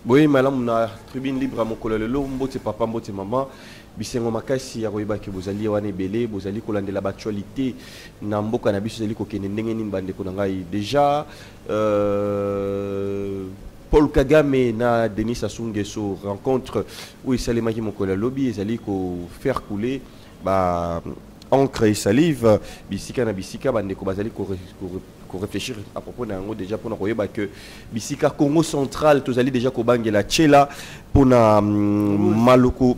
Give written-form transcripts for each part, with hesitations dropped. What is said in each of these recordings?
Oui, madame, na tribune libre à mon collègue Lelo, mbote papa, mbote maman. Bisengo makasi ya koyeba ke bozali wana ebele bozali kolandela actualité na mboka na biso zali kokende ndenge nini bandeko na ngai déjà Paul Kagame na Denis Sassou Nguesso rencontre où esalemaki mokolo lobby ezali ko faire couler ba encre et salive bisika na bisika bandeko bazali ko réfléchir à propos na yango déjà pour koyeba que bisika Congo central tozali déjà ko bangela tchela pour na maluku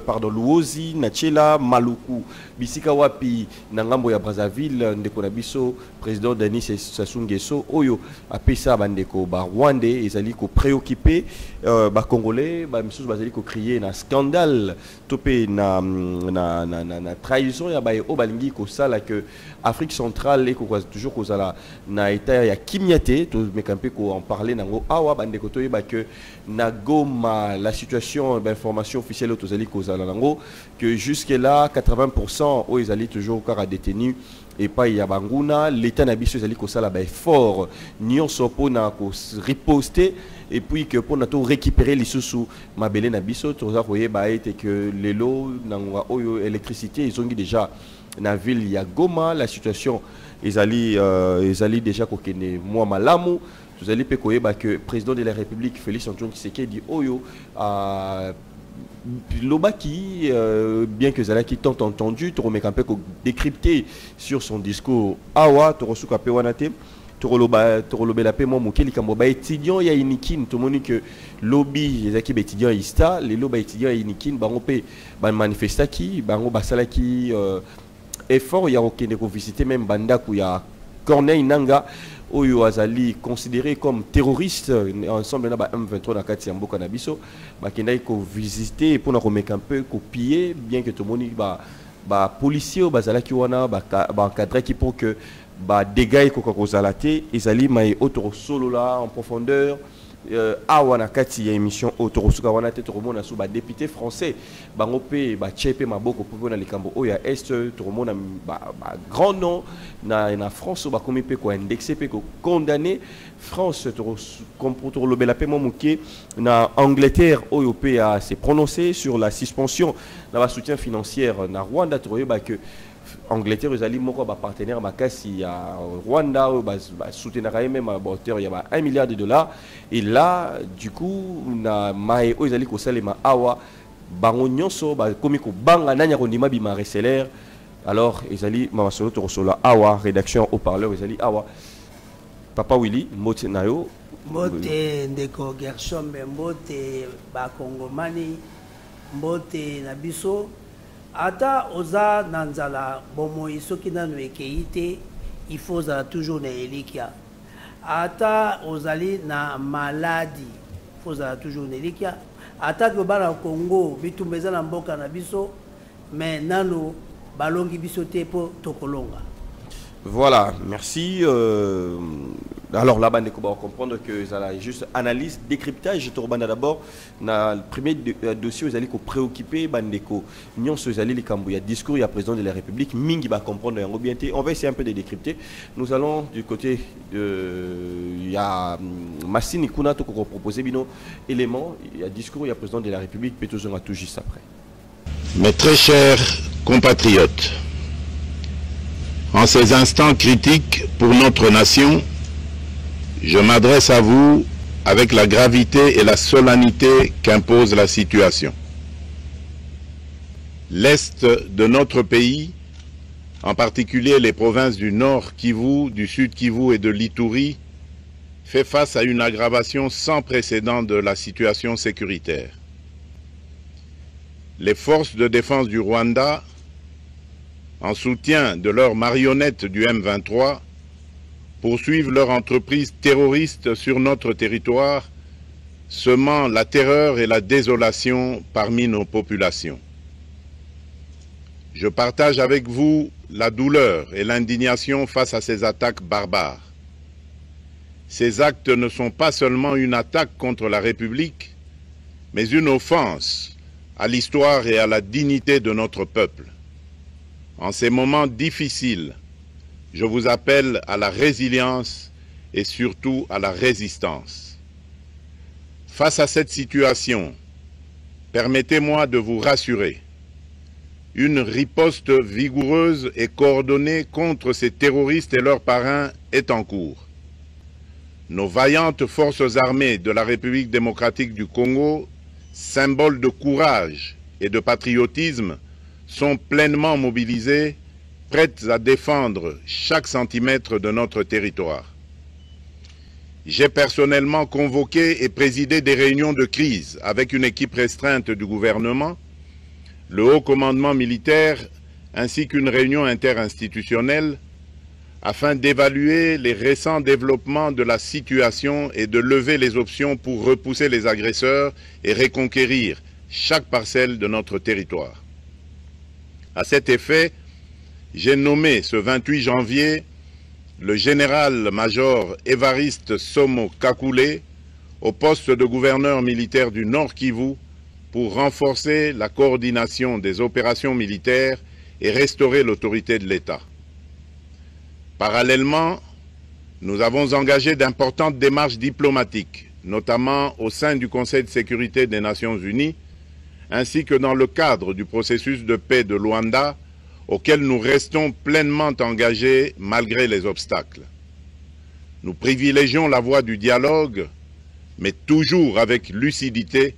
pardon Luozi na tchela maluku bisika wapi na ngambo ya Brazzaville ndeko na biso président Denis Sassou Nguesso oyo apesa bandeko ba Rwandais ezali ko préoccupé ba congolais ba misusu bazali ko crier na scandale topé na trahison ya ba o balingi ko sala que Afrique centrale et ko toujours kozala na état ya kimyate to mekampe ko en parler nango awa bandeko to yeba que na Goma la situation d'information officielle tozali kozala nango que jusque là 80% o ezali toujours encore détenu et pas ya banguna l'état na biso ezali kosala ba effort nyonso pona ko riposter et puis que pour nato récupérer les sous mabele na biso toza koyeba ete que lelo nangwa oyo électricité ils ont déjà na ville ya Goma la situation ezali déjà kokene moi malamu tozali pe koyeba que président de la République Félix Antoine Tshisekedi oyo Lobaki, bien que Zalaki tant entendu, tu remets un peu décrypté sur son discours. Awa, tu reçois un peu wanate, tu relobé la paix, moi, mon keli kambo, étudiant, il y a inikin, tout le monde que lobby, les équipes étudiants, ista, les lobby étudiants, inikin, baron pe, manifestaki, baron basalaki, effort, il y a aucun visiter même Bandaku, il y a Corneille Nanga. Oyo azali considéré comme terroriste ensemble na ba M23 na kati ya mboka na biso bakendai ko visiter pour na remettre un peu copier bien que tout le monde ba policier bazalaki wana ba encadrer qui pour que ba dégâts ko kozalate ezali mai auto solo là en profondeur awa na kati ya émission autorosuka wana te toromona sous ba député français bango pe ba chepe maboko pour na likambo oya est toromona ba grand nom na France ba komi pe ko indexé pe ko condamné France comme pour le bela pe momuke na Angleterre oyo pe a s'est prononcé sur la suspension na soutien financier na Rwanda troyeba que Angleterre ezali moko ba partenaire makasi ya Rwanda ba soutenir même à hauteur il y a 1 milliard de dollars et là du coup na mai ezali ko salema awa bango nyonso ba komi ko banga nanya ko ndima bima reseller alors ezali mama solo to solo awa rédaction au parleur ezali awa papa Willy mbote nayo mbote ndeko Gershom mbote ba kongomani mbote na biso ata oza nanzala bomoi soki nanu ekei te il faut ozala toujours na elikia ata ozali na maladi il faut ozala toujours na elikia ata ke bana Congo bitumba eza na mboka na biso mais nano balongi biso te po tokolonga. Voilà, merci. Alors là-bas, on va comprendre que ça a juste analyse, décryptage. Je d'abord, dans le premier dossier, vous allez préoccuper Bandeko. Nous allez les Cambouya discours, il y a président de la République. Mingi va comprendre bien. On va essayer un peu de décrypter. Nous allons du côté il y a Massine Ikuna qui a proposé bino éléments. Il y a discours, il y a président de la République. Puis on va tout juste après. Mes très chers compatriotes. En ces instants critiques pour notre nation, je m'adresse à vous avec la gravité et la solennité qu'impose la situation. L'Est de notre pays, en particulier les provinces du Nord Kivu, du Sud Kivu et de l'Ituri, fait face à une aggravation sans précédent de la situation sécuritaire. Les forces de défense du Rwanda, en soutien de leurs marionnettes du M23, poursuivent leur entreprise terroriste sur notre territoire, semant la terreur et la désolation parmi nos populations. Je partage avec vous la douleur et l'indignation face à ces attaques barbares. Ces actes ne sont pas seulement une attaque contre la République, mais une offense à l'histoire et à la dignité de notre peuple. En ces moments difficiles, je vous appelle à la résilience et surtout à la résistance. Face à cette situation, permettez-moi de vous rassurer. Une riposte vigoureuse et coordonnée contre ces terroristes et leurs parrains est en cours. Nos vaillantes forces armées de la République démocratique du Congo, symboles de courage et de patriotisme, sont pleinement mobilisées, prêtes à défendre chaque centimètre de notre territoire. J'ai personnellement convoqué et présidé des réunions de crise avec une équipe restreinte du gouvernement, le haut commandement militaire ainsi qu'une réunion interinstitutionnelle afin d'évaluer les récents développements de la situation et de lever les options pour repousser les agresseurs et reconquérir chaque parcelle de notre territoire. À cet effet, j'ai nommé ce 28 janvier le général-major Évariste Somo Kakule au poste de gouverneur militaire du Nord Kivu pour renforcer la coordination des opérations militaires et restaurer l'autorité de l'État. Parallèlement, nous avons engagé d'importantes démarches diplomatiques, notamment au sein du Conseil de sécurité des Nations Unies, ainsi que dans le cadre du processus de paix de Luanda, auquel nous restons pleinement engagés malgré les obstacles. Nous privilégions la voie du dialogue, mais toujours avec lucidité,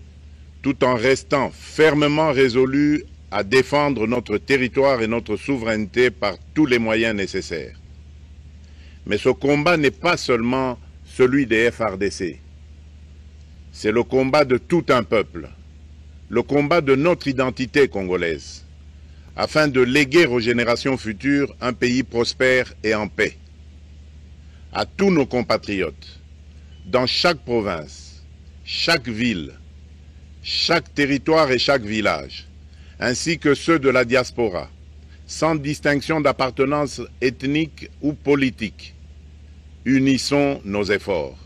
tout en restant fermement résolus à défendre notre territoire et notre souveraineté par tous les moyens nécessaires. Mais ce combat n'est pas seulement celui des FARDC. C'est le combat de tout un peuple, le combat de notre identité congolaise, afin de léguer aux générations futures un pays prospère et en paix. À tous nos compatriotes, dans chaque province, chaque ville, chaque territoire et chaque village, ainsi que ceux de la diaspora, sans distinction d'appartenance ethnique ou politique, unissons nos efforts.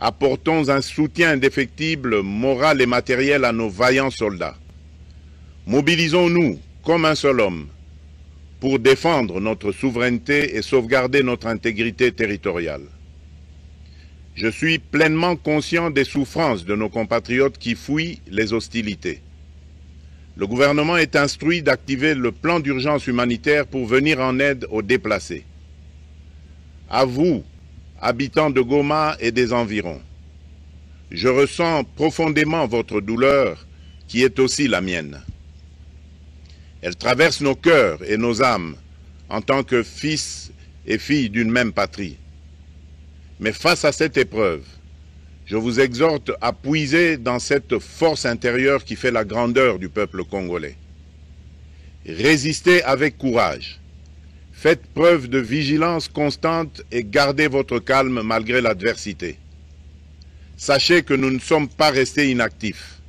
Apportons un soutien indéfectible, moral et matériel à nos vaillants soldats. Mobilisons-nous comme un seul homme pour défendre notre souveraineté et sauvegarder notre intégrité territoriale. Je suis pleinement conscient des souffrances de nos compatriotes qui fuient les hostilités. Le gouvernement est instruit d'activer le plan d'urgence humanitaire pour venir en aide aux déplacés. À vous, habitants de Goma et des environs, je ressens profondément votre douleur qui est aussi la mienne. Elle traverse nos cœurs et nos âmes en tant que fils et filles d'une même patrie. Mais face à cette épreuve, je vous exhorte à puiser dans cette force intérieure qui fait la grandeur du peuple congolais. Résistez avec courage. Faites preuve de vigilance constante et gardez votre calme malgré l'adversité. Sachez que nous ne sommes pas restés inactifs.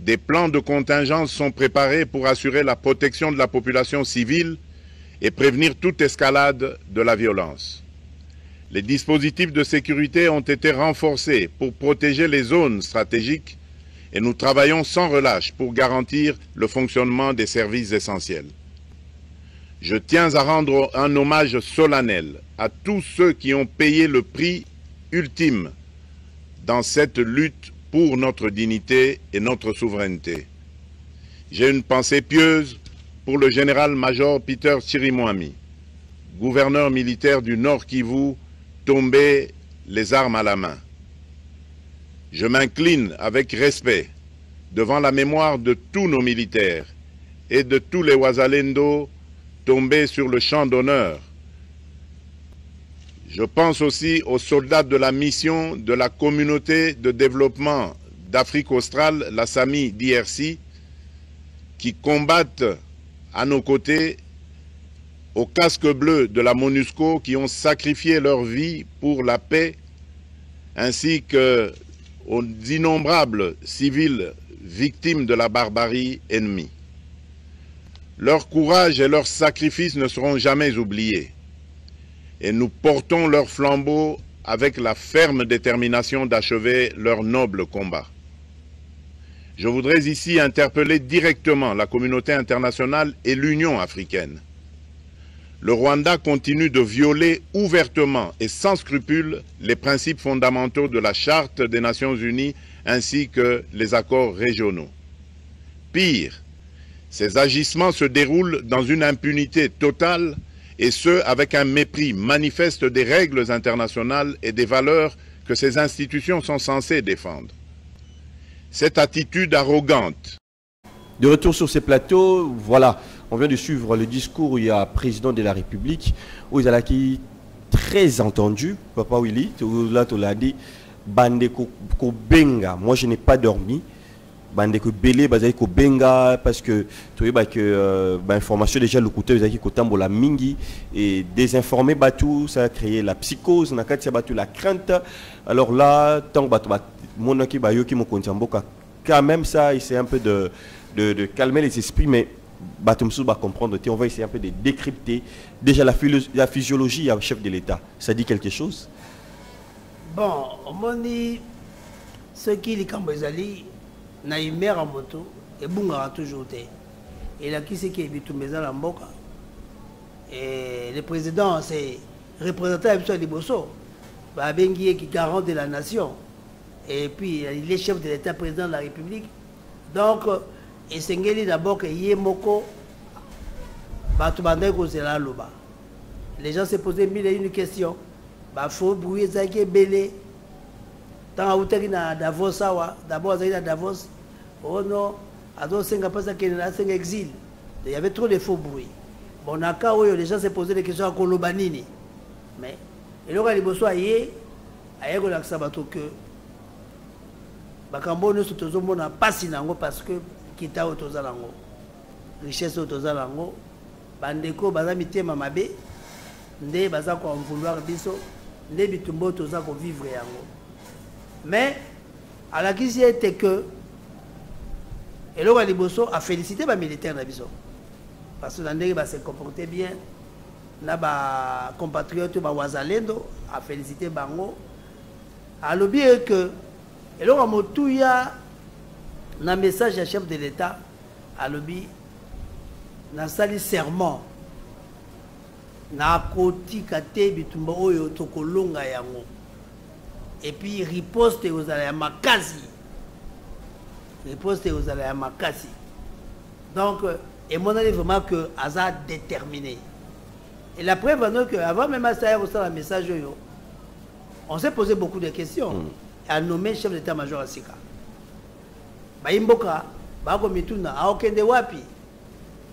Des plans de contingence sont préparés pour assurer la protection de la population civile et prévenir toute escalade de la violence. Les dispositifs de sécurité ont été renforcés pour protéger les zones stratégiques et nous travaillons sans relâche pour garantir le fonctionnement des services essentiels. Je tiens à rendre un hommage solennel à tous ceux qui ont payé le prix ultime dans cette lutte pour notre dignité et notre souveraineté. J'ai une pensée pieuse pour le général-major Peter Chirimwami, gouverneur militaire du Nord Kivu, tombé les armes à la main. Je m'incline avec respect devant la mémoire de tous nos militaires et de tous les Wazalendo tombés sur le champ d'honneur. Je pense aussi aux soldats de la mission de la communauté de développement d'Afrique australe, la SAMI DRC, qui combattent à nos côtés, aux casques bleus de la MONUSCO qui ont sacrifié leur vie pour la paix, ainsi qu'aux innombrables civils victimes de la barbarie ennemie. Leur courage et leur sacrifice ne seront jamais oubliés. Et nous portons leur flambeau avec la ferme détermination d'achever leur noble combat. Je voudrais ici interpeller directement la communauté internationale et l'Union africaine. le Rwanda continue de violer ouvertement et sans scrupule les principes fondamentaux de la Charte des Nations Unies ainsi que les accords régionaux. Pire, ces agissements se déroulent dans une impunité totale et ce, avec un mépris manifeste des règles internationales et des valeurs que ces institutions sont censées défendre. Cette attitude arrogante. De retour sur ces plateaux, voilà, on vient de suivre le discours où il y a président de la République, où il y a qui très entendu, Papa Willy, là tu l'as dit, Bande Kobenga, moi je n'ai pas dormi. Bande Kobele, Bazai Kobenga, parce que tu vois que information déjà le côté qui kotambo la mingi et désinformer Batou, ça a créé la psychose, nakati Batou la crainte. Alors là, tant que mon aki bayo qui me kontamboka, quand même ça, essaie un peu de calmer les esprits, mais Batumsou va comprendre. On va essayer un peu de décrypter déjà la physiologie du chef de l'État. Ça dit quelque chose? Bon, on dit ce qui est Kambozali. Na humeur en moto et bunga toujours été et là qui c'est qui est tout maison la mboka et le président c'est représentant de Liboso ba bengi qui garant de la nation et puis il est chef de l'État, président de la République, donc et sengeli d'abord que yemoko ba tout bandé ko c'est là loba les gens se posaient mille et une questions ba faut bruit ça qui est belé. Dans la Davos, d'abord, il y a Davos. Oh non, exil. Il y avait trop de faux bruits. Bon, les gens se posaient des questions à Kolobanini. Mais, et là, il y a que Bakambo ne se tourne pas si parce que Kita Otozalango, richesse Otozalango, Bandeko, Bazamité Mamabe, Nde Bazako en vouloir biso, Nde Bitumbo Tozako vivre yango. Mais, à la question était que, et là, Liboso a félicité les militaires d'Abiso. Parce que l'année, se comportait bien. Nos compatriotes Wazalendo a félicité Bango. A l'objet que, et là, il y a un message à chef de l'État, à l'objet, na sali serment, na koti kate bitumba oyo tokolonga yango. Et puis riposte aux Alayamakasi. Riposte aux Alayamakasi. Donc, et mon avis vraiment que Aza déterminé. Et la preuve est que avant même à ça, un message, on s'est posé beaucoup de questions. Et a nommé chef d'état-major à Sika. Baimboka, Bagomituna, a aucun de wapi.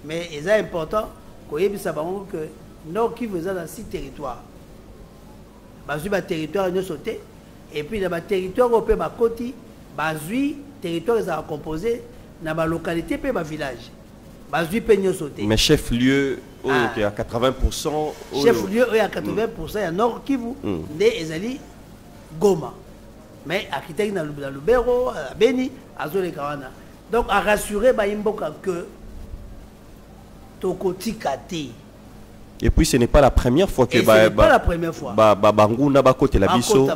Mais il est important que Nord Kivu est dans 6 territoires. Bazuba territoire est sauté. Et puis, dans le territoire européen, le territoire est composé dans la localité et le village. Mais chef-lieu, qui est à 80%. Chef-lieu, à 80%, il y a Nord Kivu, Ezali Goma. Mais architecte dans le Lubero, à Beni, à Zolekawana. Donc, à rassurer Baimboka que Tokoti Kate. Et puis ce n'est pas la première fois que pas la première fois. Banguna Bakote la Bisso.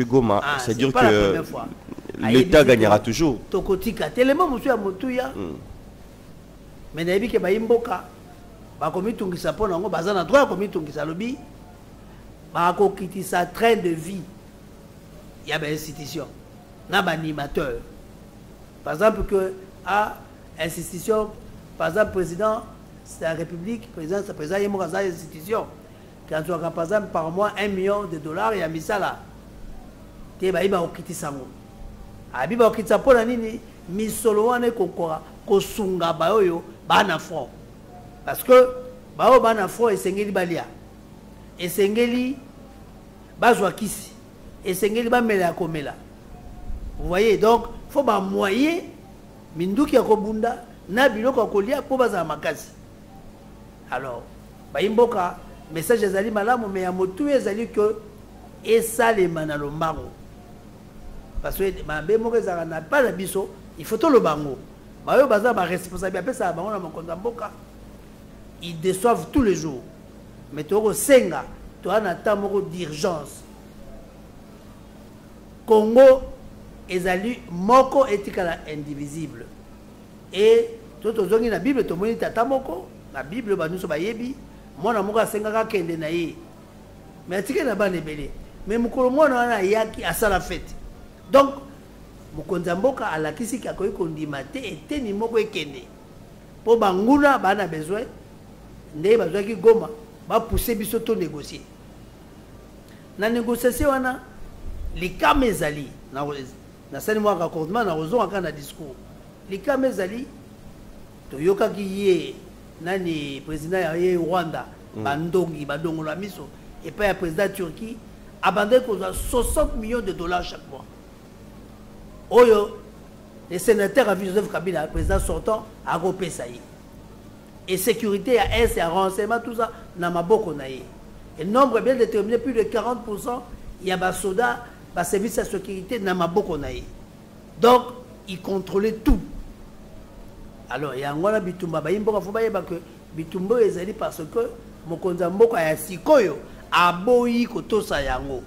Goma. C'est-à-dire que l'État gagnera toujours. Tokotika. Tellement monsieur Amotuya. Mais nabi ke Baimboka. Ba komi tungisa pona ngo bazana droit komi tungisa lobi. Ba ko kitisa train de vie. Il y a des institutions. Na ba animateur. Par exemple que à institution par exemple président c'est la République, président, il y a une institution qui a par exemple par mois $1 million et il a mis ça là. Il va quitter ça. Il va quitter ça pour la nini, misoloane kokora, kosunga baoyo, bana front. Parce que bao bana front et sengeli balia. Et sengeli bazwa kisi. Et sengeli ba mela komela. Vous voyez donc, il faut ba moyen minduki ya kobunda na biloko kolia pour baza makasi. Alors, Baimboka, message ezali malamu mais ya motu ezali que esalema na lombango. Parce que mabe moko ezala na pas na biso, il faut to le bango. Bayo baza ba responsabilité pe ça bango na mokonza mboka. Ils déçoivent tous les jours. Mais toko senga, to ana temps moko d'urgence. Congo ezali moko etikala indivisible. Et tout ozongi na Bible to moni tata moko. La Bible, nous sommes bayebi, mwana moko asengaka kende na ye mais atike na bana ebele mais mokolo mwana wana ayaki asala fete donc mokonzi ya mboka alakisi akoki kondima te eteni moko ekende mpo banguna bana besoin ndenge bazwaki Goma bapousse biso to négocier na négociation wana likama ezali nasali mwa raccordement na kozonga kaka na discours likama ezali toyokaki ye nani président ya ye Rwanda bandongi badongola miso epai ya président Turquie abandaki kozwa 60 millions de dollars chaque mois oyo le sénateur a vu Joseph Kabila président sortant akopesa ye et sécurité ya est et renseignement tout ça na maboko na ye et nombre bien déterminé plus de 40% il y a bas soldats bas service de sécurité na maboko na ye donc il contrôlait tout. Alors il y a un bitumba bayimboka faut bayeba que bitumba ezali parce que mokonza mboka ya sikoyo aboyi kotosa yango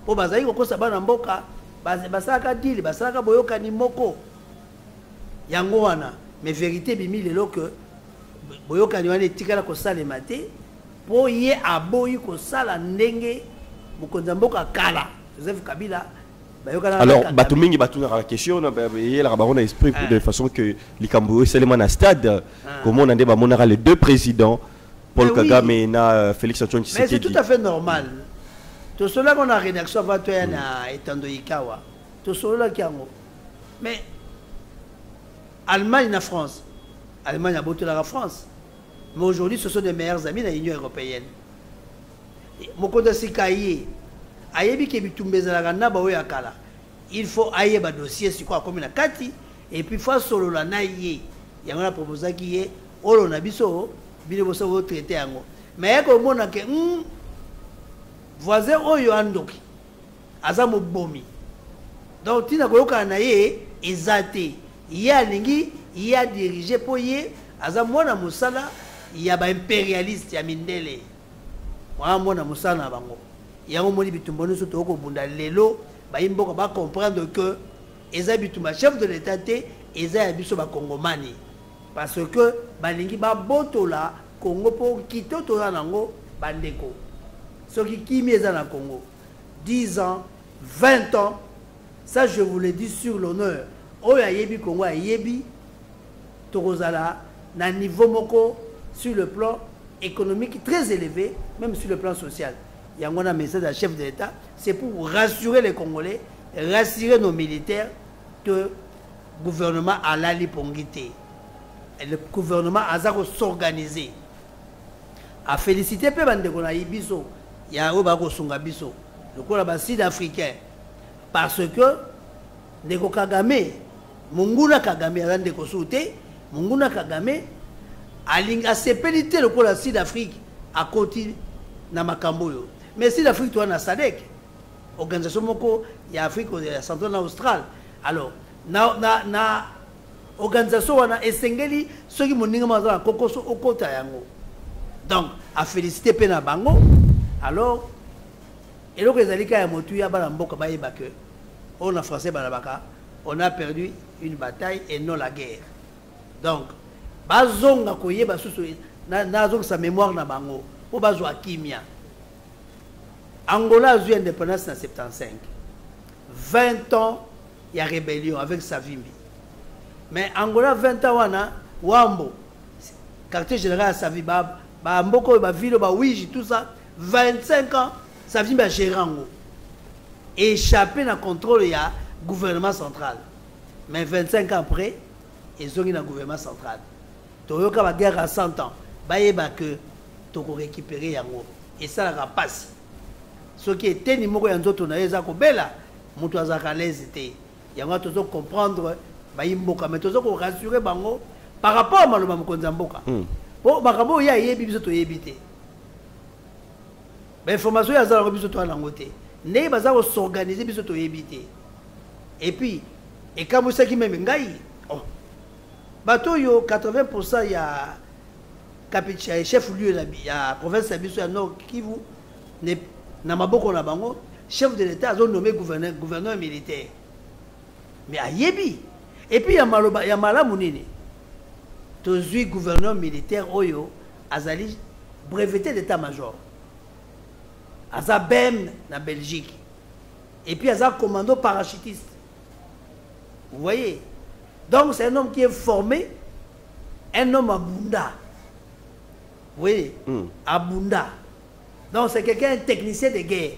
po bazali kokosa bana mboka basaka dili basaka boyoka ni moko yango wana mais vérité bimi lelo que boyoka ni wana etikala kosalema te po ye aboyi kosala ndenge mokonza mboka kala Joseph Kabila. Alors, Batumingi Batuna la question, il y a la esprit de façon que l'Ikambo est seulement à stade. Comment on a débat les deux présidents, Paul Kagame et Félix Antoine Tshisekedi. Mais c'est tout à fait normal. Tout cela qu'on a rédaction avant toi na Etando Ikawa. Tout cela qui a mais Allemagne et France. Allemagne a botté la France. Mais aujourd'hui, ce sont des meilleurs amis de l'Union européenne. Mokoda Sikaye. Il faut ailler un dossier sur quoi comme la kati et puis face solo la naïe il y a proposé qui est olo na biso bino boso traité ango mais ko mona ke voisin oyo andoki azamo bomi donc tina ko yoka na ye ezate ya lingi ya diriger po ye azamo na musala ya ba impérialiste ya mindele wa mona musala na bango yango moni bitumba nyonso tokobunda lelo bayimboka ba comprendre que eza bitumba chef de l'état te eza ya biso bakongomani parce que balingi babotola Congo po kito toza nango bandeko soki kimi eza na Congo 10 ans 20 ans ça je vous le dis sur l'honneur oyo ayebi Congo ayebi tokozala na niveau moko sur le plan économique très élevé même sur le plan social. Il y a un message à chef de l'État, c'est pour rassurer les Congolais, rassurer nos militaires que le gouvernement a la lipongité. Et le gouvernement a s'organiser. A féliciter peu bande qu'on a ibiso, il y a un bako sunga biso, le coup là sud-africain, parce que Ndeko Kagame, Munguna Kagame a Ndeko Soute, Munguna Kagame a sepelité le coup là Sud-Afrique à côté na makamboyo. Mais si l'Afrique doit na SADC, organisation moko ya Afrique centrale Australe. Alors na organisation wana esengeli soki moninga mazala kokoso okota yango. Donc a féliciter pe na bango. Alors eloko ezalika ya motu ya bana mboka bayeba que on a français balabaka, on a perdu une bataille et non la guerre. Donc bazonga koyeba susu na zonga sa mémoire na bango po bazwa kimia. Angola a eu indépendance en 75. 20 ans, il y a rébellion avec Savimbi. Mais Angola, 20 ans, Wambo, quartier général à Savimbi, Mboko, Ville, Ouiji, tout ça, 25 ans, Savimbi a géré Ango. Échappé dans le contrôle, il y a gouvernement central. Mais 25 ans après, ils ont eu un gouvernement central. Toyoka la guerre à 100 ans. Bayeba que tu peux récupérer Yango. Et ça, la passe. Ce qui était numéro un autre, bela, mutu azaka l'hésité. Yango tozo comprendre bayimboka mais tozo ko rassurer bango par rapport à maloba mokonza mboka. Po bakabo ya yebi biso to yebité. Ba information ya zala biso to langote. Ne baza ko s'organiser biso to yebité. Et puis et comme ça qui même ngai. Oh. Bato yo 80% ya capitaine chef lieu la ya province ya biso ya Nord Kivu ne na maboko na bango chef de l'État a nommé gouverneur militaire mais à yebi et puis il y a malamu nini tozui gouverneur militaire oyo azali breveté d'état-major. Aza BEM na Belgique. Et puis Aza commando parachutiste. Vous voyez? Donc c'est un homme qui est formé, un homme à Bunda. Vous voyez? À Bunda. Donc c'est quelqu'un, un technicien de guerre.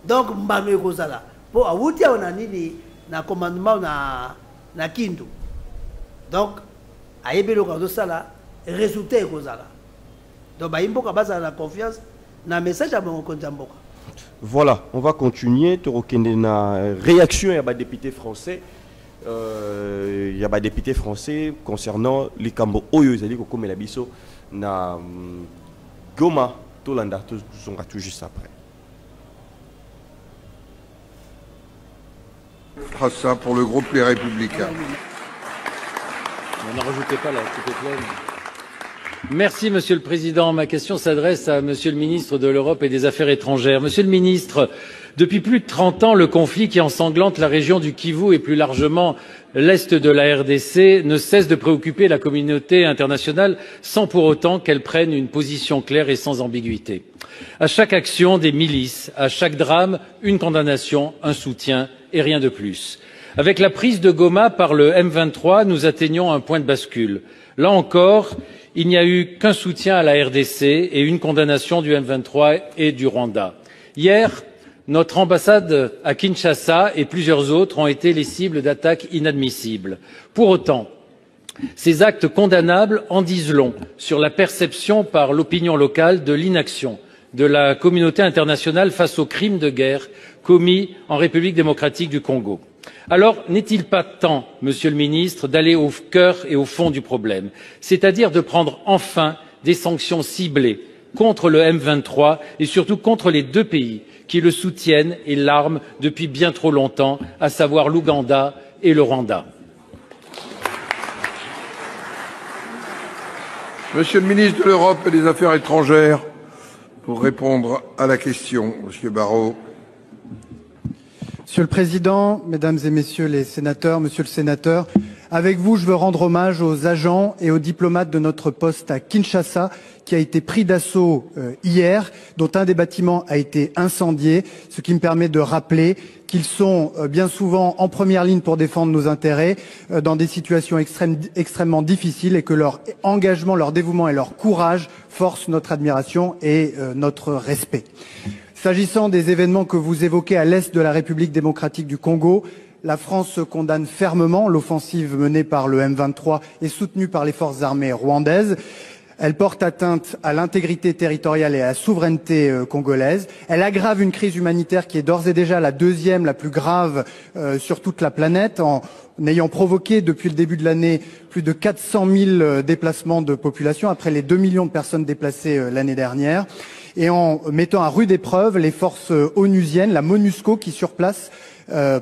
Donc Mbano Kozala. Pour Awutia on a ni na commandement na Kindu. Donc ayebelo kado sala résultat Kozala. Donc Imboka basa la confiance na message à mon Konjamboka. Voilà, on va continuer. Tu as une réaction, il y a des députés français. Il y a des députés français concernant les Cambo Oyo, c'est-à-dire que la biso na Goma, Tolanda, tout tout juste après. Ça pour le groupe Les Républicains. N'en rajoutez pas là, tout est plein. Merci Monsieur le Président. Ma question s'adresse à Monsieur le Ministre de l'Europe et des Affaires étrangères. Monsieur le Ministre, depuis plus de 30 ans, le conflit qui ensanglante la région du Kivu et plus largement l'Est de la RDC ne cesse de préoccuper la communauté internationale sans pour autant qu'elle prenne une position claire et sans ambiguïté. À chaque action des milices, à chaque drame, une condamnation, un soutien et rien de plus. Avec la prise de Goma par le M23, nous atteignons un point de bascule. Là encore, il n'y a eu qu'un soutien à la RDC et une condamnation du M23 et du Rwanda. Hier, notre ambassade à Kinshasa et plusieurs autres ont été les cibles d'attaques inadmissibles. Pour autant, ces actes condamnables en disent long sur la perception par l'opinion locale de l'inaction de la communauté internationale face aux crimes de guerre commis en République démocratique du Congo. Alors, n'est-il pas temps, Monsieur le Ministre, d'aller au cœur et au fond du problème, c'est-à-dire de prendre enfin des sanctions ciblées contre le M23 et surtout contre les deux pays qui le soutiennent et l'arment depuis bien trop longtemps, à savoir l'Ouganda et le Rwanda. Monsieur le ministre de l'Europe et des Affaires étrangères, pour répondre à la question, Monsieur Barrot. Monsieur le Président, Mesdames et Messieurs les sénateurs, Monsieur le Sénateur, avec vous, je veux rendre hommage aux agents et aux diplomates de notre poste à Kinshasa qui a été pris d'assaut hier, dont un des bâtiments a été incendié, ce qui me permet de rappeler qu'ils sont bien souvent en première ligne pour défendre nos intérêts dans des situations extrêmement difficiles et que leur engagement, leur dévouement et leur courage forcent notre admiration et notre respect. S'agissant des événements que vous évoquez à l'est de la République démocratique du Congo, la France condamne fermement l'offensive menée par le M23 et soutenue par les forces armées rwandaises. Elle porte atteinte à l'intégrité territoriale et à la souveraineté congolaise. Elle aggrave une crise humanitaire qui est d'ores et déjà la deuxième, la plus grave sur toute la planète, en ayant provoqué depuis le début de l'année plus de 400 000 déplacements de population, après les 2 millions de personnes déplacées l'année dernière, et en mettant à rude épreuve les forces onusiennes, la MONUSCO qui sur place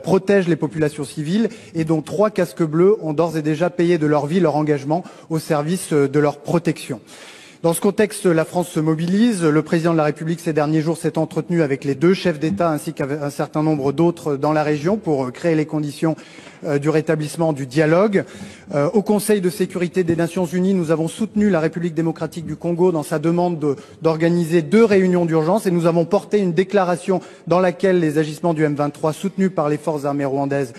protège les populations civiles et dont 3 casques bleus ont d'ores et déjà payé de leur vie leur engagement au service de leur protection. Dans ce contexte, la France se mobilise. Le président de la République ces derniers jours s'est entretenu avec les 2 chefs d'État ainsi qu'un certain nombre d'autres dans la région pour créer les conditions du rétablissement du dialogue. Au Conseil de sécurité des Nations Unies, nous avons soutenu la République démocratique du Congo dans sa demande d'organiser 2 réunions d'urgence et nous avons porté une déclaration dans laquelle les agissements du M23 soutenus par les forces armées rwandaises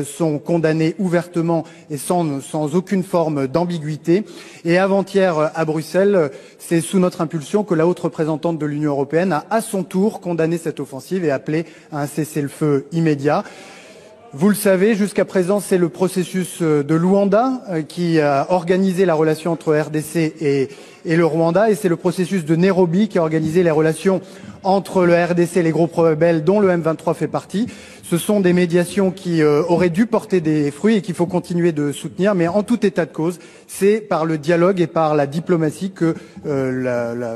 sont condamnés ouvertement et sans aucune forme d'ambiguïté. Et avant-hier à Bruxelles, c'est sous notre impulsion que la haute représentante de l'Union européenne a à son tour condamné cette offensive et appelé à un cessez-le-feu immédiat. Vous le savez, jusqu'à présent, c'est le processus de Luanda qui a organisé la relation entre RDC et le Rwanda, et c'est le processus de Nairobi qui a organisé les relations entre le RDC et les groupes rebelles dont le M23 fait partie. Ce sont des médiations qui auraient dû porter des fruits et qu'il faut continuer de soutenir, mais en tout état de cause, c'est par le dialogue et par la diplomatie que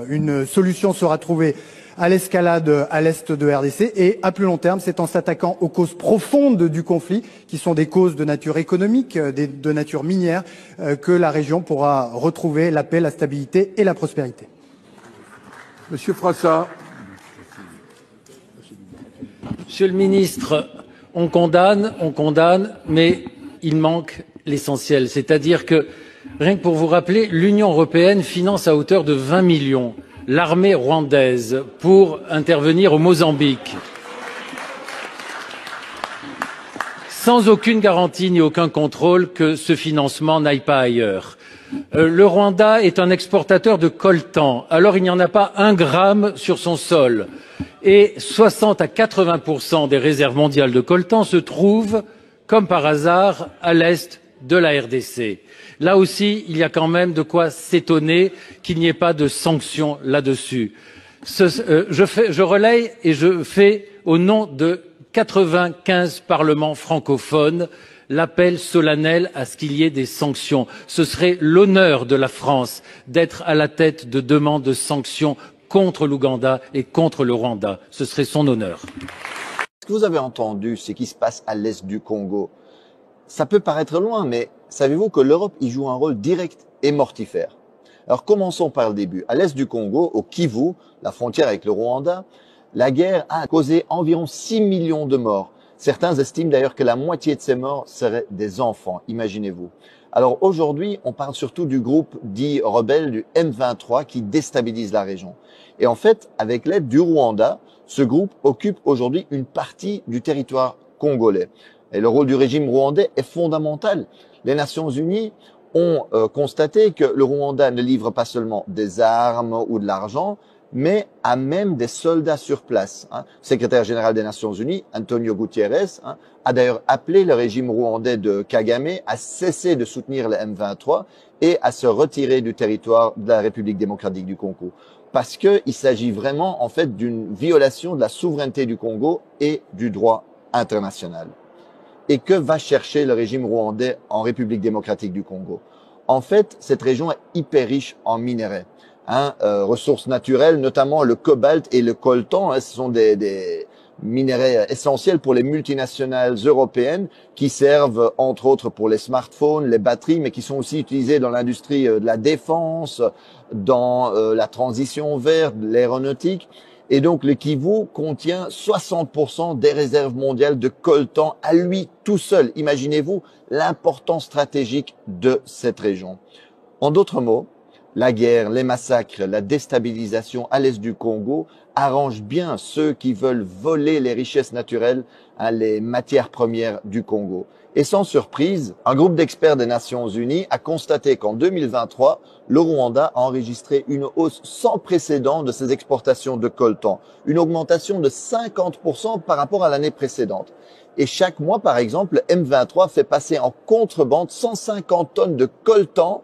une solution sera trouvée à l'escalade à l'est de RDC, et à plus long terme, c'est en s'attaquant aux causes profondes du conflit, qui sont des causes de nature économique, de nature minière, que la région pourra retrouver la paix, la stabilité et la prospérité. Monsieur Frassa. Monsieur le ministre, on condamne, mais il manque l'essentiel, c'est-à-dire que Rien que pour vous rappeler, l'Union européenne finance à hauteur de 20 millions l'armée rwandaise pour intervenir au Mozambique. Sans aucune garantie ni aucun contrôle que ce financement n'aille pas ailleurs. Le Rwanda est un exportateur de coltan, alors il n'y en a pas 1 gramme sur son sol. Et 60 à 80% des réserves mondiales de coltan se trouvent, comme par hasard, à l'est de la RDC. Là aussi, il y a quand même de quoi s'étonner qu'il n'y ait pas de sanctions là-dessus. Je relaye et je fais au nom de 95 parlements francophones l'appel solennel à ce qu'il y ait des sanctions. Ce serait l'honneur de la France d'être à la tête de demandes de sanctions contre l'Ouganda et contre le Rwanda. Ce serait son honneur. Ce que vous avez entendu, ce qui se passe à l'est du Congo, ça peut paraître loin, mais savez-vous que l'Europe y joue un rôle direct et mortifère? Alors commençons par le début. À l'est du Congo, au Kivu, la frontière avec le Rwanda, la guerre a causé environ 6 millions de morts. Certains estiment d'ailleurs que la moitié de ces morts seraient des enfants, imaginez-vous. Alors aujourd'hui, on parle surtout du groupe dit rebelle du M23 qui déstabilise la région. Et en fait, avec l'aide du Rwanda, ce groupe occupe aujourd'hui une partie du territoire congolais. Et le rôle du régime rwandais est fondamental. Les Nations Unies ont constaté que le Rwanda ne livre pas seulement des armes ou de l'argent, mais a même des soldats sur place. Le secrétaire général des Nations Unies, Antonio Guterres, a d'ailleurs appelé le régime rwandais de Kagame à cesser de soutenir le M23 et à se retirer du territoire de la République démocratique du Congo. Parce qu'il s'agit vraiment en fait d'une violation de la souveraineté du Congo et du droit international. Et que va chercher le régime rwandais en République démocratique du Congo? En fait, cette région est hyper riche en minerais. Ressources naturelles, notamment le cobalt et le coltan, ce sont des minerais essentiels pour les multinationales européennes qui servent entre autres pour les smartphones, les batteries, mais qui sont aussi utilisés dans l'industrie de la défense, dans la transition verte, l'aéronautique. Et donc le Kivu contient 60% des réserves mondiales de coltan à lui tout seul. Imaginez-vous l'importance stratégique de cette région. En d'autres mots, la guerre, les massacres, la déstabilisation à l'est du Congo arrangent bien ceux qui veulent voler les richesses naturelles, les matières premières du Congo. Et sans surprise, un groupe d'experts des Nations Unies a constaté qu'en 2023, le Rwanda a enregistré une hausse sans précédent de ses exportations de coltan, une augmentation de 50% par rapport à l'année précédente. Et chaque mois, par exemple, le M23 fait passer en contrebande 150 tonnes de coltan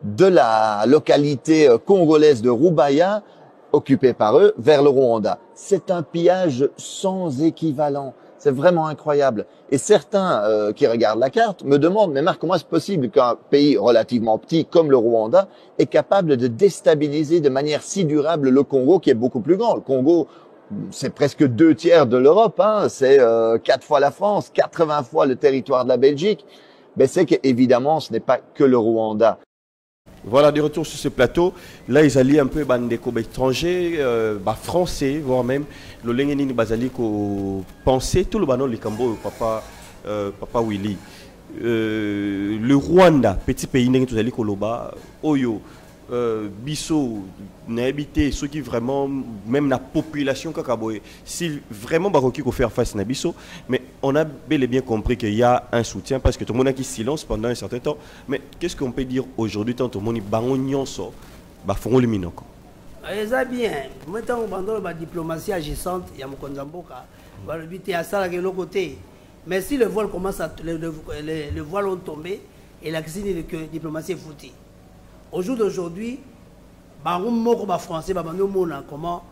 de la localité congolaise de Rubaya, occupée par eux, vers le Rwanda. C'est un pillage sans équivalent. C'est vraiment incroyable. Et certains qui regardent la carte me demandent, mais Marc, comment est-ce possible qu'un pays relativement petit comme le Rwanda est capable de déstabiliser de manière si durable le Congo, qui est beaucoup plus grand? Le Congo, c'est presque 2/3 de l'Europe, c'est 4 fois la France, 80 fois le territoire de la Belgique. Mais c'est qu'évidemment, ce n'est pas que le Rwanda. Voilà, de retour sur ce plateau. Là, ils allaient un peu des étrangers, français, voire même le Lengeni Bazali ko penser tout le banon le Cambo papa Willy. Le Rwanda, petit pays n'est tout allé koloba Oyo biso n'a habité ceux qui vraiment même la population kakaboy si vraiment baroki ko faire face na biso, mais on a bel et bien compris qu'il y a un soutien parce que tout le monde a qui silence pendant un certain temps. Mais qu'est-ce qu'on peut dire aujourd'hui tant tout le monde est bangonyonso ba fongo liminoko ça bien maintenant on va diplomatie agissante ya mokonzamboka va le but à ça de l'autre côté. Mais si le voile commence à les voiles ont tombé et la diplomatie est foutue. Au jour d'aujourd'hui, les Français comment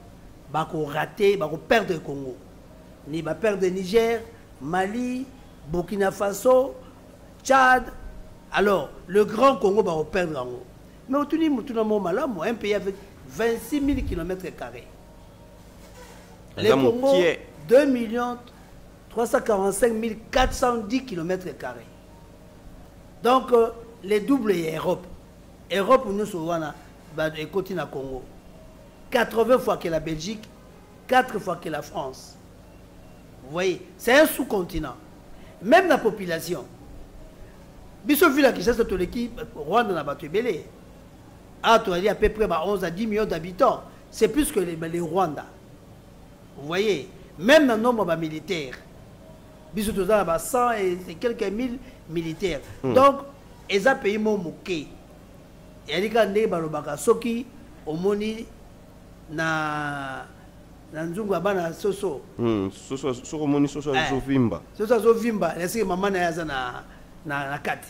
rater, perdre le Congo. Ni perdre le Niger, Mali, Burkina Faso, Tchad. Alors, le grand Congo va perdre. Mais un pays avec 26 000 km². Le Congo, 2 345 410 km². Donc, les doubles et Europe. Europe, nous sommes et continent Congo. 80 fois que la Belgique, 4 fois que la France. Vous voyez, c'est un sous-continent. Même la population. Biso ville qui c'est l'équipe Rwanda n'a pas belé. Ah, tu as dit à peu près 11 à 10 millions d'habitants. C'est plus que les Rwandais. Vous voyez, même dans le nombre de militaires, biso tu as 100 et quelques mille militaires. Donc, ils ont payé mon mouké. Et il y a des soki omoni na nzungu bana soso. Soso omoni soso zovimba. Soso zovimba, laissez maman na yaza na kati.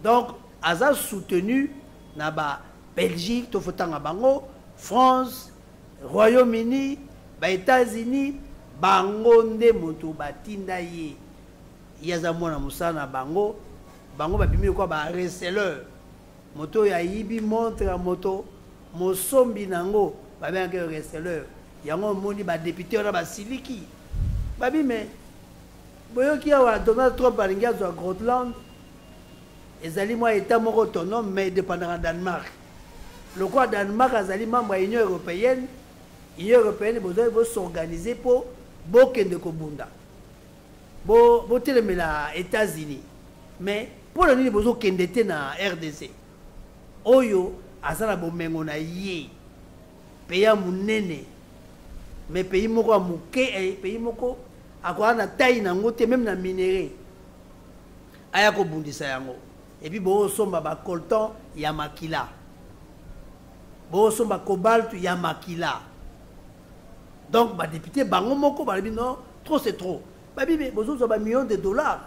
Donc, aza soutenu na ba Belgique, to fotanga bango, France, Royaume-Uni, ba États-Unis, bango nde moto batinda ye. Yaza mona musana bango, bango ba bimi ko ba reseller. Moto ya yibi montre à moto, mosombi nango, ba bien que reseller. Yango moni ba député on ba siliki. Babi mais boyoki awa Donald Trump alinga zo Groenland. Ezali moi état moko autonome mais dépendant de Danemark. Le quoi Danemark azali membre de l'Union européenne. L'Union européenne doit s'organiser pour bokende kobunda. Bo teleme la États-Unis. Mais pour le niveau bozo kendete na RDC. Oyo azala bomengo na ye. Pays munene. Mais pays moko amuke pays moko akwa na taille na ngote même na minerai. Aya ko bundisa yango. Et puis bo somba ba coltan ya makila. Bo somba cobalt ya makila. Donc ba député bango moko ba bi non, trop c'est trop. Ba bi mais bozo ba millions de dollars.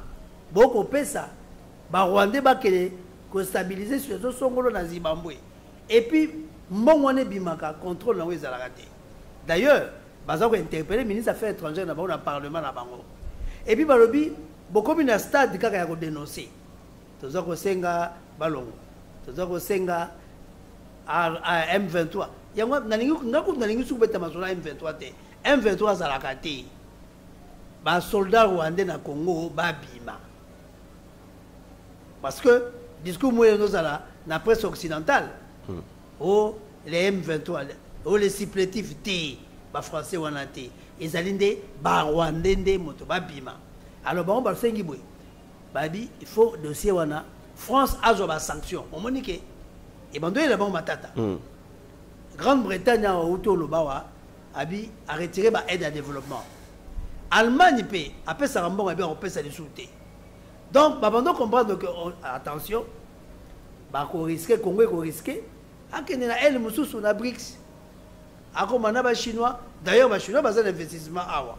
Boko pesa. Ba Rwandais ba kele ko stabiliser sur zo songolo na Zimbabwe. Et puis mbongwane bimaka contrôle na weza la raté. D'ailleurs, baza ko interpeller ministre des Affaires étrangères na bango na parlement na bango. Et puis ba lobi boko bina stade kaka ya ko dénoncer. Toza ko senga balongo. Toza ko senga à M23. Yango nalingi subeta masona M23 te. M23 za la raté. Ba soldats rwandais na Congo ba bima. Parce que discours moyen nous ala na presse occidentale. Oh les M23, oh les supplétifs T, ba français wana T. Ils alinde ba rwandais nde moto ba bima. Alors bon ba sengi boy. Babi il faut dossier wana France a zo ba sanction. On monique et bandoye la bon matata. Grande-Bretagne a auto le bawa abi a retiré ba aide à développement. Allemagne paye après ça rembon et bien on peut ça les souter. Donc babando comprendre que attention ba ko risquer Congo ko risquer akene na elle mususu na BRICS. Akomana ba chinois d'ailleurs ba chinois bazan investissement awa.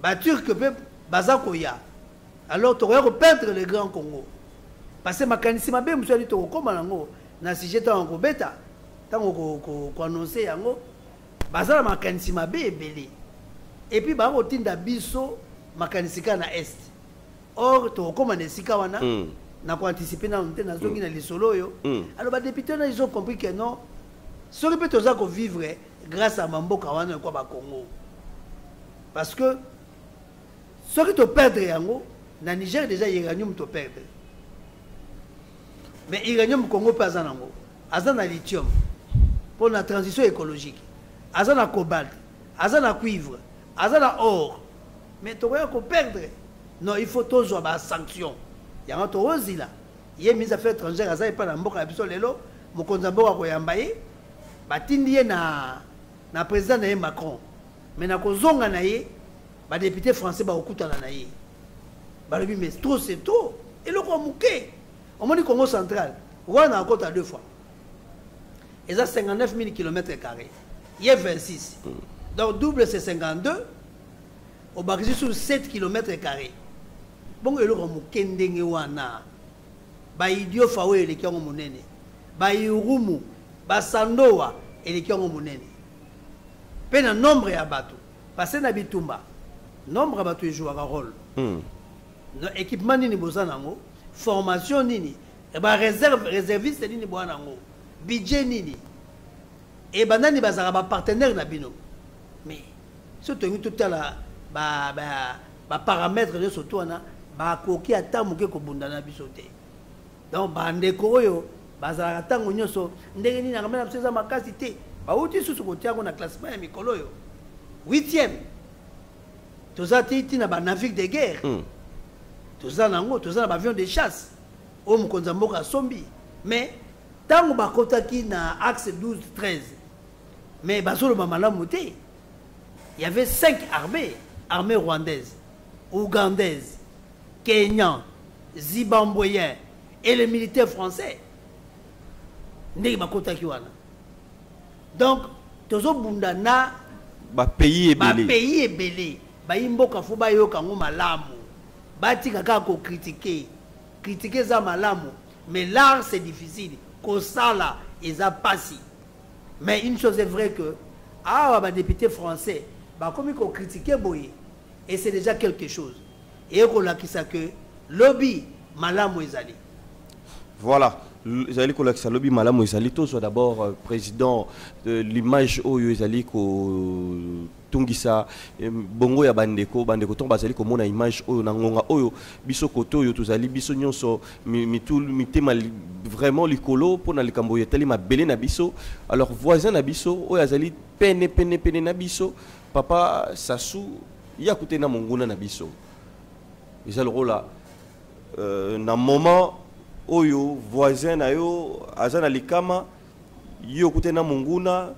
Ba turc peut baza koya. Alors tu aurais perdre le grand Congo. Parce que makanisi mabe musali to ko malango na sujet en ko beta tango ko annoncer yango bazala makanisi mabe ebele. Et puis ba rotinda biso makanisi ka na est. Or to ko manesika wana na ko anticiper na nte na zongi na lisolo yo. Alors ba députés ils ont compris que non ce qui peut toza ko vivre grâce à Mamboka wana ko ba Congo. Parce que ce qui te perdre yango na Niger déjà uranium te perdre. Mais uranium Congo pas en ango. Azana lithium pour la transition écologique. Azana cobalt, azana cuivre, azana or. Mais tu vas perdre. Non, il faut toujours avoir sanction. Il y a un torosi là. Il y a mis affaires étrangères, azana pas na mboka biso lelo, mokonzambo ko yambaye, batindi na président na Macron. Mais na kozonga na ye, ba député français ba okutana na ye. Ba lobi mais trop c'est trop. Et le ko muké. On m'a dit Congo central. Rwanda a côté à 2 fois. Ils ont 59 000 km². Il y a 26. Donc double c'est 52. Au Bakisi sur 7 km². Bon, il y a un mukendenge wana. Ba idio fawe ele kiongo munene. Ba irumu, ba sandoa ele kiongo munene. Pena nombre ya bato. Parce na bitumba. Nombre ya bato joue un rôle. Équipement nini bozanango, formation nini, et ba réserviste nini boanango, budget nini. Et banani bazara ba partenaire na bino. Mais surtout tout à la ba paramètres de surtout na ba koki ata muke ko bundana bisote. Donc ba ndeko oyo bazara tango nyoso ndenge nini na kamena pesa makasi te. Ba uti susu ko tiako na classement ya mikolo yo. 8e. Tozati tina ba navire de guerre. Tous en avion de chasse. o mokonza mboka sombi mais tango bakotaki na axe 12-13 mais bazoloba malamu te. Il y avait 5 armées rwandaises, ougandaises, kenyans, zimbabwéens et les militaires français. Donc, tozo bundana pays est belé. Pays est belé. Imboka fuba yo kango malamu. Bati kaka ko critiquer za malamu. Mais l'art c'est difficile. Ko sala eza pasi. Mais une chose est vraie que député français comme ils ont critiqué Boye et c'est déjà quelque chose. Et on a que lobby malamu ezali. Voilà. Ezali ko lakisa lobby malamu ezali to soit d'abord président de l'image oyo ezali ko tungisa bongo ya bandeko to bazali ko mona image oyo na ngonga oyo biso koto oyo tozali biso nyonso mitema vraiment likolo pona likambo yetali mabele na biso. Alors voisin na biso oyo azali pene na biso papa Sassou ya koute na monguna na biso. Ezali rola na moment oyo voisin na yo azana likama yo koute na monguna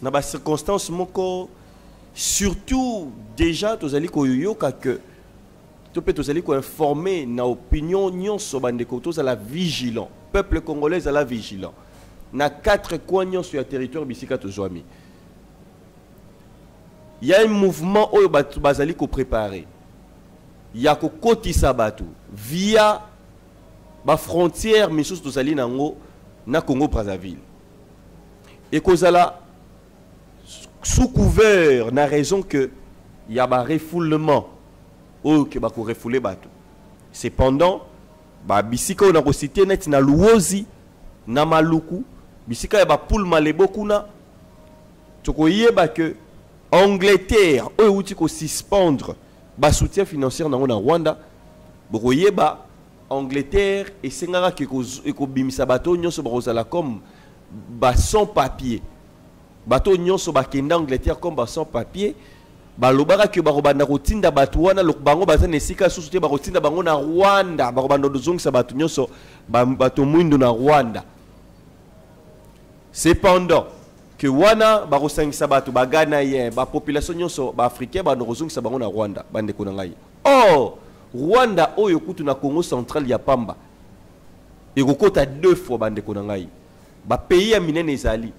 na ba circonstance moko surtout déjà tozali ko yoka que tozali ko informer na opinion nyonso bandeko tozala vigilant peuple congolais ala vigilant na 4 coins nyonso ya territoire bisika tozwami. Il y a un mouvement oyo bazali ko préparer ya ko kotisa batu via ba frontière misusu tozali nango na Congo Brazzaville et kozala sous couvert na raison que il y a un refoulement ou que ba ko refouler bateau. Cependant ba bisika on a cité net na Luozi na Maluku bisika ya ba poule malebo kuna tokoyeba que Angleterre eux outi ko suspendre ba soutien financier na Rwanda bokoyeba Angleterre et sengara ke ko bimisa bateau nyonso ba kozala comme ba sans papier. Bateau nyonso bakenda Angleterre comme ba sans papier balobaka ke barobanda kotinda batu wana lokbango baza nesika susu te bakotinda bango na Rwanda barobanda dozongisa batu nyonso bato mwindo na Rwanda. Cependant que wana bakosangisa batu baganayen ba population nyonso ba africain banozongisa bango na Rwanda bandeko na ngai. Oh Rwanda oyo kutu na Congo central ya pamba ekokota 2 fois bandeko na ngai ba pays ya minene ezali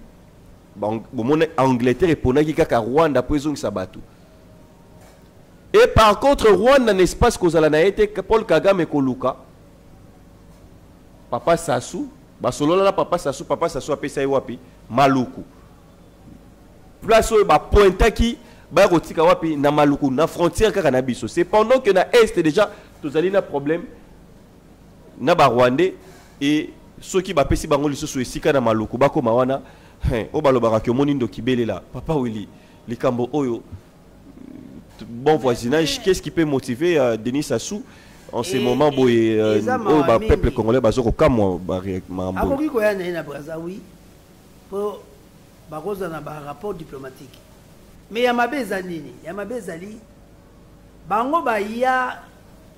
bomona Angleterre eponaki kaka Rwanda po ezongisa batu. Et par contre Rwanda n'espace kozala na ete Paul Kagame koluka papa Sassou basolola na papa Sassou apesa ye wapi Maluku place oyo ba pointaki ba kotika wapi na Maluku na frontière kaka na biso. C'est pendant que na est déjà tozali na problème na ba Rwandais et ceux qui bapesi bango lisusu esika na Maluku bakoma wana o balobaka ke monindo kibelela papa Willy likambo oyo bon voisinage. Qu'est-ce qui peut motiver Denis Sassou en ce moment boye au peuple congolais bazoko kamwa mambo akoki ko yana na Brazzaville pour bakoza na ba rapport diplomatique mais ya mabeza nini ya mabezali bango ba ya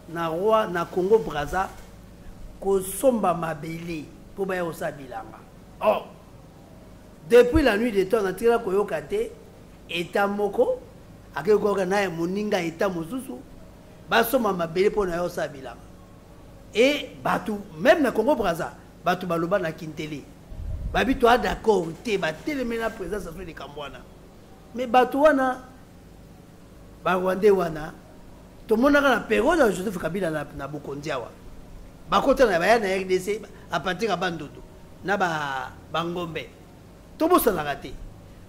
na roi na Congo Brazza ko somba mabele pour ba yo sabilanga. Oh depuis la nuit des temps na tira ko yokate eta moko akekoka na moninga eta mosusu basoma mabele pour na yo sabilanga. Et batu même na Congo Brazza batu baloba na Kintele babi to d'accord te ba telemena présence sur les Kambwana mais batu wana ba Rwandais wana to monaka na période de Joseph Kabila na Bukondiawa bakota na baya na RDC à partir de Bandodo na ba Bangombe to bosala raté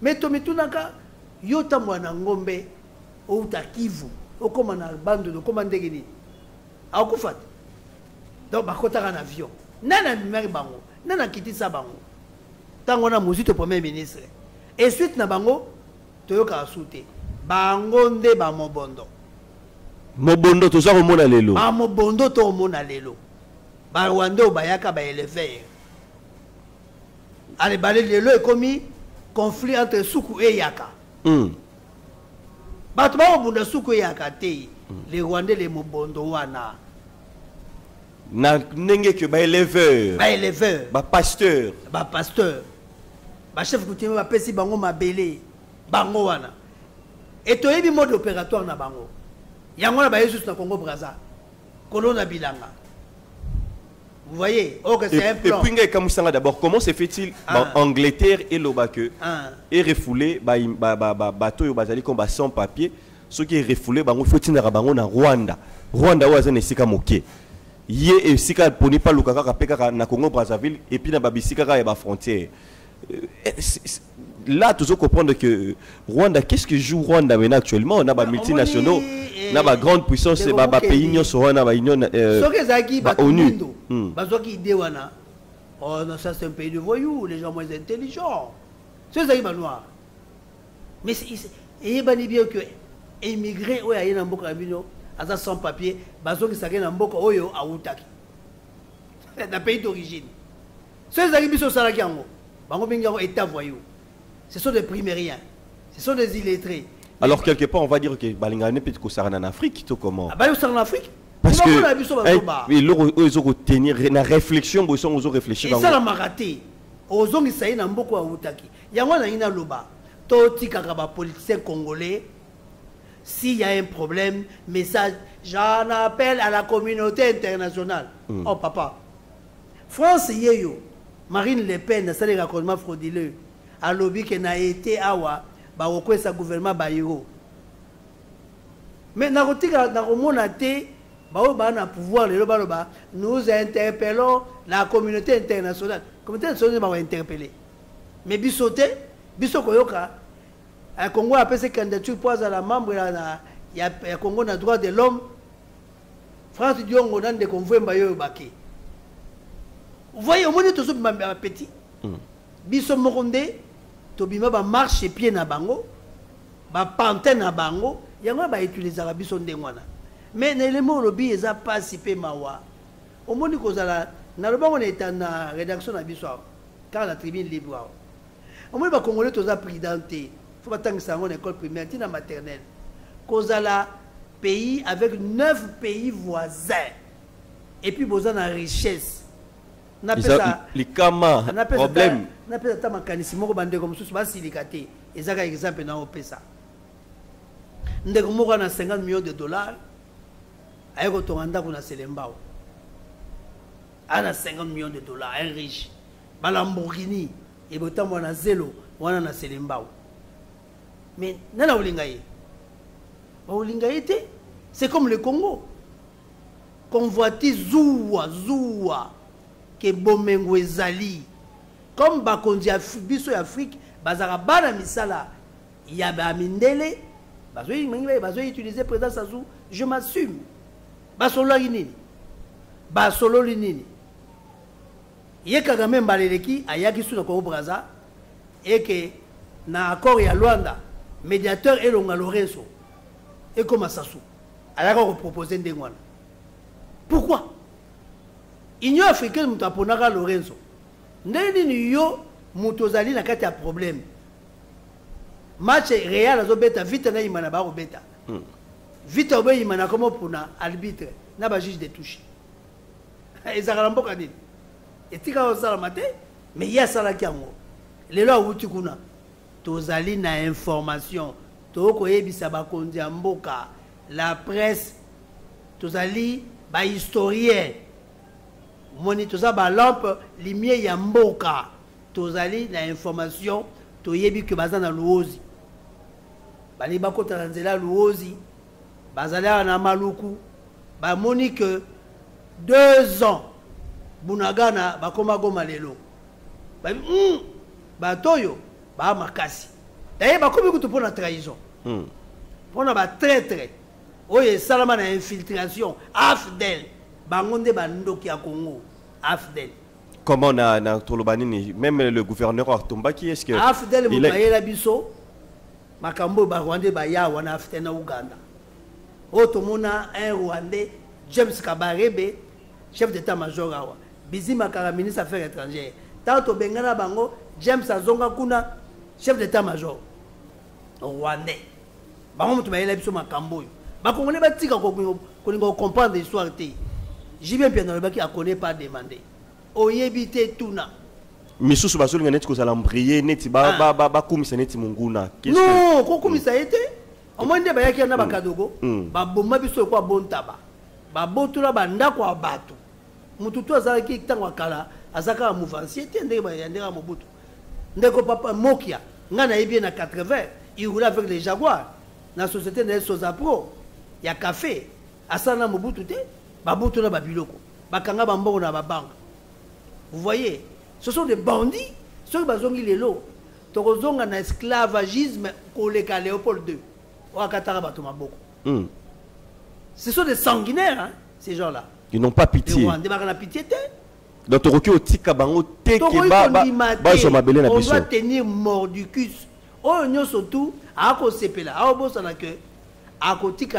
mais to mitunaka yota mwana ngombe ou ta Kivu okoma na Bandodo koma ndenge ni akufat donc bakota na avion nana numeri bango nana kitisa bango tango na mozito premier ministre et suite na bango toyoka asute bango nde ba mobondo toza komona lelo ba mobondo to mona lelo ba Rwanda bayaka ba élever ale balé lelo ekomi conflit entre Suku et Yaka bato ba mobunda Suku et Yaka te les Rwandais les mobondo wana na nenge que ba éleveur ba pasteur ba chef coutumier ba pesi bango mabele bango wana et toyebi mode opératoire na bango yango na ba Jesus na Congo Brazza kolona bilanga. Vous voyez, oh, c'est un plan. Et puis, d'abord, comment se fait-il en Angleterre et l'Obake et refoulé, bateau bazali comme sans papier, ce qui est refoulé, il faut tenir à Rwanda. Rwanda, où est-ce que moqué. Yé et sika poni pas lukaka peka na Congo Brazzaville et puis na babisika ka ya frontière. Là, tu dois comprendre que Rwanda, qu'est-ce que joue Rwanda maintenant actuellement? On a des multinationaux, on a des grandes puissances, des pays union sur la union ONU. Ça c'est un pays de voyous, les gens moins intelligents. C'est ça qui est noir. Mais il est bien que émigrés, oui, il y a un beaucoup de sans papier, bazo qui s'agit d'un beaucoup oyo à Outaki. C'est un pays d'origine. C'est ça qui est sur Salakiango. Bango bingo état voyou. Ce sont des primériens, ce sont des illettrés. Alors quelque part on va dire que Balingane peut être en Afrique, tout comment? Ah en Afrique. Parce que ils ont tenir na réflexion, ils ont réfléchi. Et ça la maraté. Aux hommes qui na mboko à Outaki. Yango na ina loba. Toti kakaba politiciens congolais. S'il y a un problème, message, j'en appelle à la communauté internationale. Oh papa. France yeyo. Marine Le Pen, ça les raccordements frauduleux. À lobby qui n'a été awa, bah au quoi sa gouvernement bayiro. Mais narotika naromonate, bah au bah na pouvoir le loba nous interpellons la communauté internationale. La communauté internationale va interpeller. Mais bisote, bisokoyoka, à Congo a fait ses candidatures pour la membre il y a Congo na droit de l'homme. France dit on a des convois bayo baké. Vous voyez, au moins, tout ça, petit. Biso Moronde, Tobima va marcher pied na bango, va panter na bango, yango va utiliser la biso ndengwana. Mais l'élément lobby est pas si peu mawa. Au moins, nous la, na le bango on est en rédaction na biso, car la tribune libre. Au moins, va congolais tous à présidenter. Faut pas tant que ça en école primaire, tina maternelle. Cause la pays avec 9 pays voisins. Et puis, besoin de richesse. Les kamas, problème. On appelle ça mécanisme comme ça, c'est silicaté. Et ça, exemple, on peut ça. Nous avons 50 millions de dollars. Avec le Rwanda, on a 50 millions de dollars, un riche. Lamborghini, et on a zélo, on a Selembao. Mais, nous avons c'est comme le Congo. Convoitise Zoua. Que bomengo ezali comme bakonzi biso ya Afrique bazara bana misala ya ba mindele bazo utiliser président Sassou je m'assume basolo nini ye Kagame mbaleleki ayaki suna Congo Brazza et que na accord ya Luanda médiateur elonga Lorenzo et comme Sassou alors on proposer ndengwana pourquoi Union africaine mutaponaka Lorenzo. Ndeni ni yo mutozali na kati ya problème. Match Real azobeta vite na imana ba obeta. Vite obe imana comme puna arbitre na ba juge de touche. Ezakala mboka nini. Etika osala mate mais ya sala kiango. Lelo awuti kuna tozali na information toko yebisa ba konzi mboka la presse tozali ba historien moni toza ba lampe lumière ya mboka tozali na information toyebi que bazana luozi bali bakota na nzela luozi bazala na maluku ba moni que 2 ans bunagana bakoma goma lelo ba toyo ba makasi d'ailleurs bakomi kutu pour la trahison pour na ba traître oye salama na infiltration afdel bangonde bandoki ya Congo afdel comment na tolobanini même le gouverneur Artumba qui est-ce que afdel mubayela biso makambo ba Rwanda ba ya wana afdel na Uganda otomona un Rwandais James Kabarebe chef d'état-major awa Bizima Kara ministre affaires étrangères tanto bengana bango James Azonga kuna chef d'état-major Rwandais bango mutu bayela biso makambo ba Congolais batika ko comprendre l'histoire té J'y viens bien dans le baki, à connaît pas demander. Oyebite tuna. Mais sous ce bas, il y a net que ça l'embrayé, net ba comme ça net munguna. Non, comme ça a été. Au moins des bayaki na bakadogo. Ba bomba biso kwa bon taba. Ba botula ba ndako abatu. Mututu azaki tangwa kala, azaka mouvancier ndenge ba yandera mobutu. Ndeko papa Mokia, ngana yebi na 80, il roulait avec les Jaguars. Dans la société de Sozapro, il y a café. Asana mobutu te, ba botula ba biloko. Ba kanga ba mbongo na ba banque. Vous voyez, ce sont des bandits. Ceux qui bazongi lelo, tokozonga na esclavagisme koleka Léopold II. Ce sont des sanguinaires, hein, ces gens-là. Ils n'ont pas pitié. Donc, on doit tenir mordicus. On doit surtout, à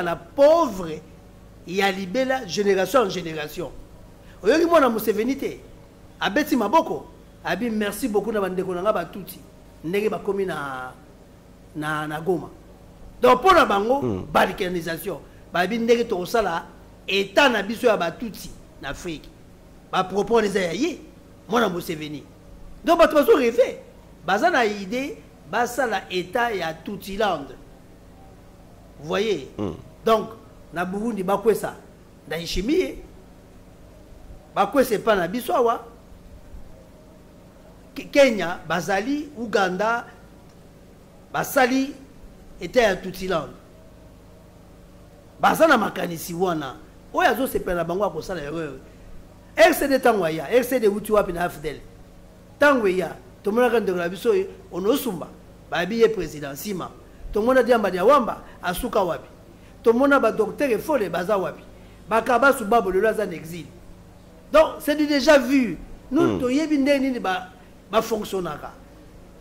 la pauvre, il y a libéré génération en génération. Merci beaucoup na Goma. Donc pour la bango, balkanisation, babi ndenge to sala état na biso ya batuti na Afrique. Ba propos les aïe, moi na Museveni. Donc ba to rêver. Baza na idée, ba sala état ya Tutiland. Vous voyez? Donc na Burundi ba kwesa, na Ishimi ba kwesa pas na biso wa. Kenya, Bazali, Ouganda, Basali était à Tutiland. Bazana makanisi wana. Oya zo se pena bango ko sala erreur. RCD tangwaya, RCD uti wapi na Afdel. Tangwaya, to mona kan de la biso ono sumba. Babi président Sima. To mona diamba dia wamba asuka wapi. To mona ba docteur Fole baza wapi. Bakaba subabo le laza en exil. Donc c'est du déjà vu. Nous to yebi ndeni ba fonctionnaka.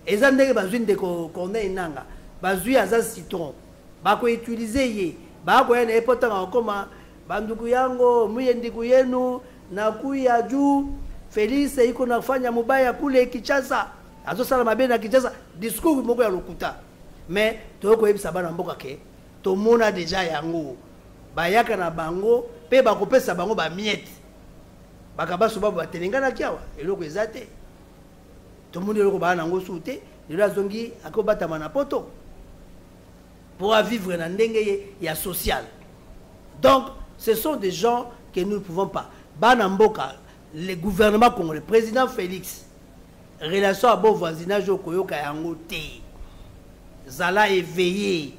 Eza ndenge bazwi ndeko Corneille Nanga. Bazui aza citron. Bako utiliser ye. Bako yana epotanga koma banduku yango muyendiku yenu na kuya juu Felice iko nafanya mubaya kule Kinshasa. Azo sala mabe na Kinshasa discours moko ya lokuta. Mais toko yebisa bana mboka ke to mona déjà yango. Bayaka na bango pe bakopesa bango ba miette. Bakaba subabu batelengana kiawa eloko ezate. To monde eloko bana ngo sute, lelo zongi akobata mana poto. Pour vivre dans le social. Donc, ce sont des gens que nous ne pouvons pas. Banamboka, le gouvernement congolais, le président Félix, relation à bon voisinage au Koyoka Yangote, Zala éveillé.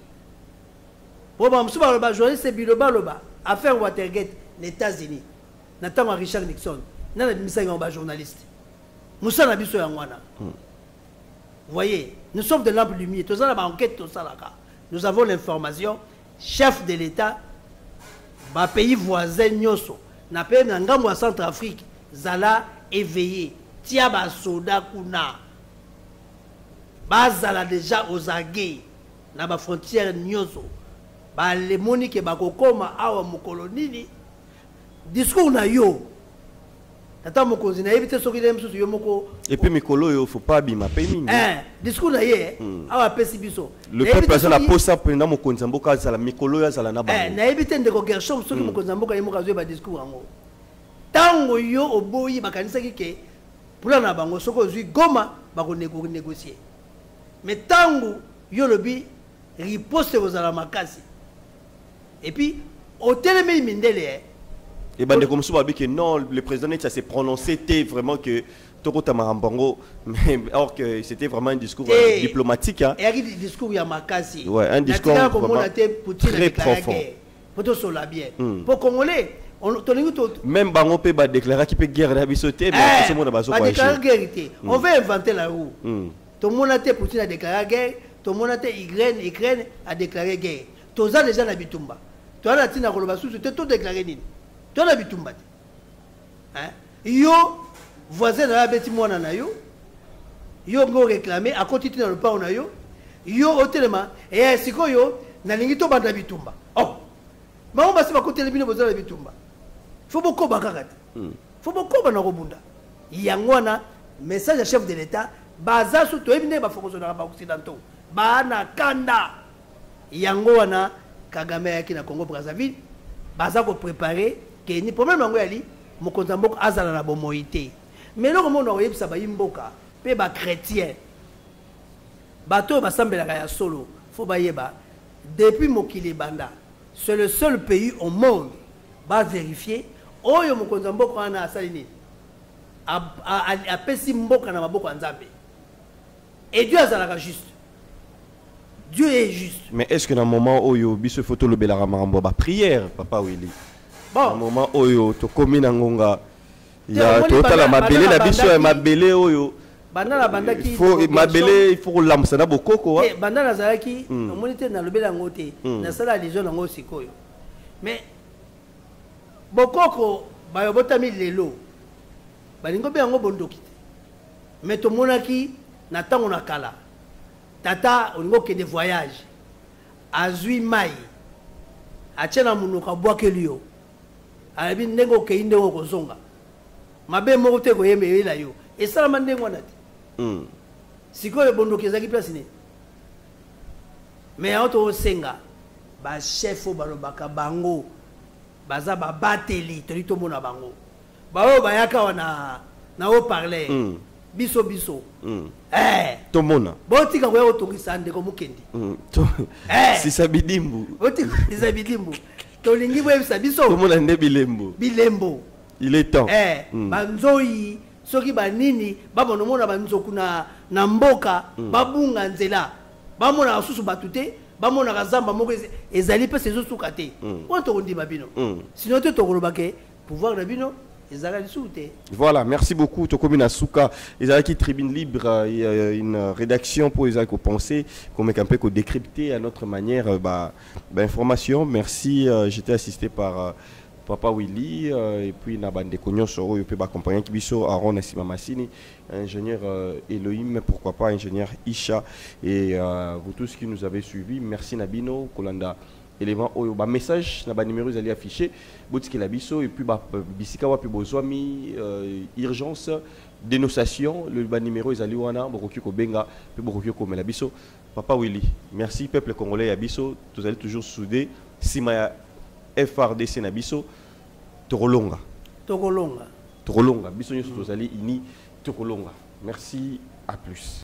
Pour moi, je journaliste, c'est Biloba Loba, affaire Watergate, les États-Unis, Nathan Richard Nixon, nous sommes des journalistes. Nous sommes des journalistes. Vous voyez, nous sommes de lampes lumière, tout ça, enquête, tout ça, là. Nous avons l'information, chef de l'État, ba pays voisin Nyoso, na pays Nangamou à Centrafrique, Zala éveillé, tia ba soda kuna, ba Zala déjà aux aguets, na ba frontière Nyoso, ba le monique ba kokoma awa mukolonini, discours na yo. Et puis Mikolo, il ne faut pas abîmer pays. Discours d'ailleurs, le peuple a la posa pendant mon konzamboka za la Mikolo ya za la naba. Na éviter de gershom sur mon konzamboka yemo kazo ba discours ango. Tango yo oboyi bakanisa kike pour na bango soko zui goma ba ko négocier. Mais tango yo lobi riposte aux ala makasi. Et puis au télémé mindele et ben comme ça que non, le président s'est prononcé vraiment que Toko Tamarambango, mais or que c'était vraiment un discours diplomatique. Hein. Et un discours Yamakasi. Ouais, un discours très profond. Pour tout cela bien. Pour Congolais, même Bango peut déclarer qu'il peut guerre la bisoté, mais tout le monde a besoin de guerre. On veut inventer la roue. Tout le monde a été Poutine a déclaré guerre, tout le monde a été Ukraine a déclaré guerre. Tous les gens habitent Tumba. Toi la Tina Kolobasu, c'était tout déclaré. Tu as Bitumba. Yo, voisin de la bête moine na yo, yo go réclamer à côté dans le pas on a yo, yo hôtellement et si ko yo na lingito banda Bitumba. Oh, mais on va se côté les bino besoin de Bitumba. Faut beaucoup bakakati. Faut beaucoup bana robunda. Yangwana message à chef de l'État, baza su to ebine ba fonctionnaire ba occidentaux. Bana kanda. Yangwana Kagame yaki na Congo Brazzaville, baza ko préparer keni problème yango yali mokonzi mboka azala na bomoi te mais loko mona oyebisa bayimboka pe ba chrétien bato basambelaka ya solo faut bayeba depuis mokili banda c'est le seul pays au monde va vérifier oyo mokonzi mboka wana asali nini apesi mboka na maboko ya Nzambe et Dieu azalaka juste. Dieu est juste. Mais est-ce que dans le moment où il y a photo le bel marambo ba prière papa Willy. Bon. Dans le moment où to komi na ngonga il y a total la mabele la biso ya mabele oyo. Banda la banda ki faut mabele il faut lamsa na bokoko wa. Banda la zalaki monite na lobela ngote na sala lizo na ngo sikoyo. Mais bokoko ba yobotami lelo. Balingo be yango bondoki. Mais to monaki na tango na kala. Tata olingo ke de voyage azui mai achena munuka bwake liyo alabi ndengo ke inde ko zonga mabe moko te ko yembe ila yo esala mandengo na te sikoyo bondoki ezaki place ne mais auto senga ba chef balobaka bango baza ba bateli to lito mona bango ba o bayaka wana na o parler biso tomona botika kwa otongisa ndeko mukendi si sabidimbu botika isabidimbu tolingi bwebisa biso tomona nde bilembo il est temps banzoi soki banini babona mona banzoku na mboka babunga nzela bamona asusu batute bamona kazamba moko ezali pe sezo suka te oto kondi babino sinon te tokoloba ke pouvoir na bino. Voilà, merci beaucoup. Tokomina Souka, ils ont qui tribune libre, il y a une rédaction pour les gens penser, qu'on met un peu décrypter à notre manière information. Merci, j'étais assisté par Papa Willy et puis Nabande Konyo Soro, il peut accompagner Kibiso, Aaron Assima Massini, ingénieur Elohim, pourquoi pas ingénieur Isha et vous tous qui nous avez suivis. Merci Nabino, Kolanda. Élément oyo ba message na ba numéro allez afficher botiki la biso et puis ba bisika wa puis bozwami urgence dénonciation le ba numéro ezali wana bokoki ko benga puis bokoki ko mela biso papa Willy merci peuple congolais ya biso tous allez toujours soudés sima ya FRDC na biso tokolonga biso nyoso tous allez ini tokolonga merci à plus.